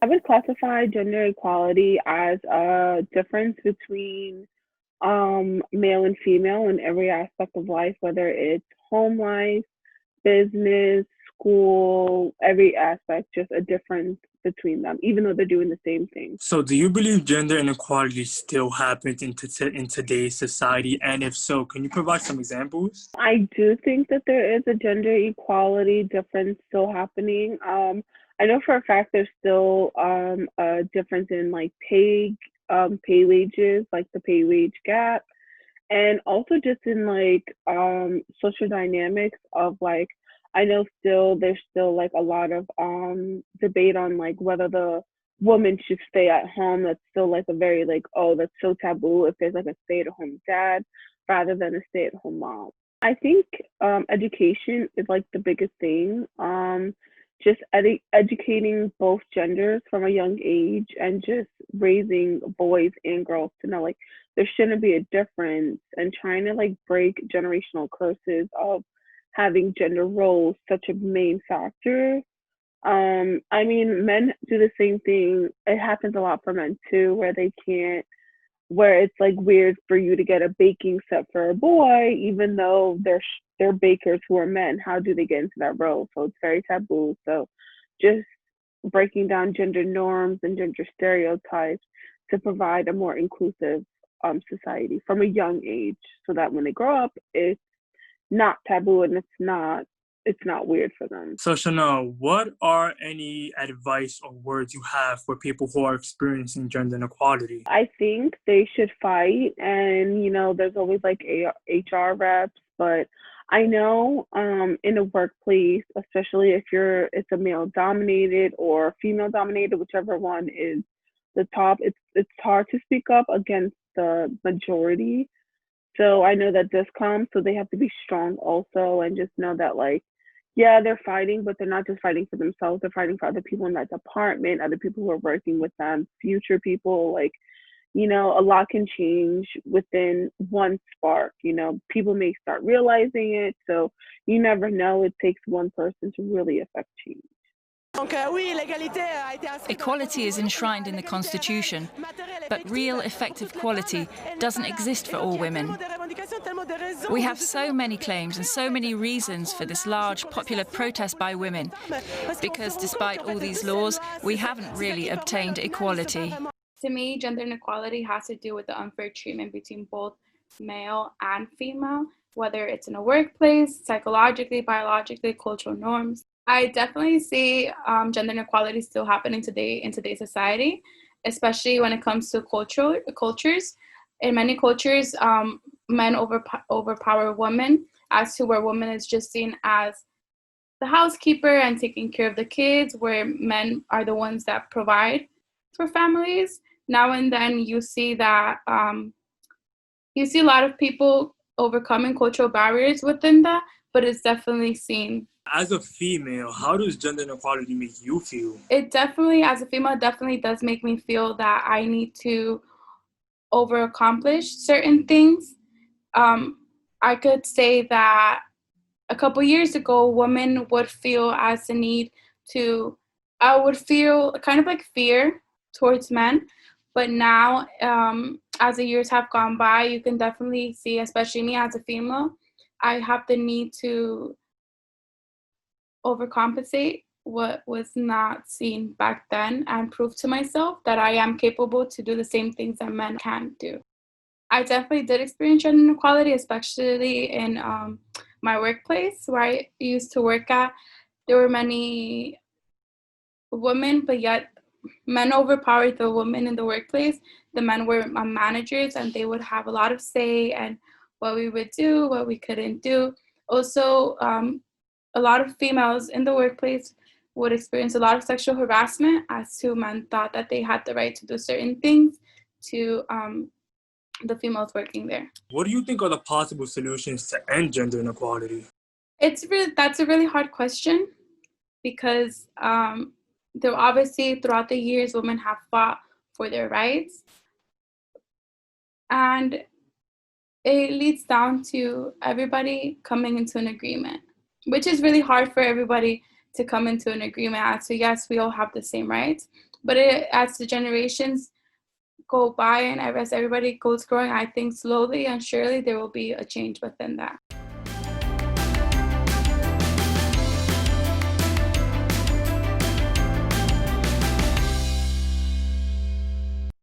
I would classify gender equality as a difference between male and female in every aspect of life, whether it's home life, business, school, every aspect, just a difference between them, even though they're doing the same thing. So, do you believe gender inequality still happens in today's society? And if so, can you provide some examples? I do think that there is a gender equality difference still happening. I know for a fact there's still a difference in like pay wages, like the pay wage gap, and also just in like social dynamics of like I know still there's still like a lot of debate on like whether the woman should stay at home. That's still like a very like, oh, that's so taboo if there's like a stay at home dad rather than a stay at home mom. I think education is like the biggest thing. Just educating both genders from a young age and just raising boys and girls to know like there shouldn't be a difference, and trying to like break generational curses of having gender roles such a main factor. I mean, men do the same thing. It happens a lot for men too, where they can't, where it's like weird for you to get a baking set for a boy, even though they're bakers who are men. How do they get into that role? So it's very taboo. So just breaking down gender norms and gender stereotypes to provide a more inclusive society from a young age, so that when they grow up, it's not taboo and it's not weird for them. So, Chanel, what are any advice or words you have for people who are experiencing gender inequality? I think they should fight, and there's always like HR reps, but I know in a workplace, especially if it's a male dominated or female dominated, whichever one is the top, it's hard to speak up against the majority. So I know that does come, so they have to be strong also, and just know that like, yeah, they're fighting, but they're not just fighting for themselves, they're fighting for other people in that department, other people who are working with them, future people. Like, a lot can change within one spark. People may start realizing it, so you never know. It takes one person to really affect change. Equality is enshrined in the Constitution, but real effective equality doesn't exist for all women. We have so many claims and so many reasons for this large popular protest by women, because despite all these laws, we haven't really obtained equality. To me, gender inequality has to do with the unfair treatment between both male and female, whether it's in a workplace, psychologically, biologically, cultural norms. I definitely see gender inequality still happening today in today's society, especially when it comes to cultures. In many cultures, men overpower women, as to where women is just seen as the housekeeper and taking care of the kids, where men are the ones that provide for families. Now and then you see that you see a lot of people overcoming cultural barriers within that, but it's definitely seen. As a female, how does gender inequality make you feel? It definitely, as a female, definitely does make me feel that I need to over-accomplish certain things. I could say that a couple years ago, women would feel as the need to, I would feel kind of like fear towards men. But now, as the years have gone by, you can definitely see, especially me as a female, I have the need to overcompensate what was not seen back then and prove to myself that I am capable to do the same things that men can do. I definitely did experience gender inequality, especially in my workplace where I used to work at. There were many women, but yet men overpowered the women in the workplace. The men were my managers, and they would have a lot of say and what we would do, what we couldn't do. Also, a lot of females in the workplace would experience a lot of sexual harassment, as to men thought that they had the right to do certain things to the females working there. What do you think are the possible solutions to end gender inequality? That's a really hard question, because there obviously throughout the years women have fought for their rights, and it leads down to everybody coming into an agreement, which is really hard for everybody to come into an agreement as to, yes, we all have the same rights, But as the generations go by and as everybody goes growing, I think slowly and surely there will be a change within that.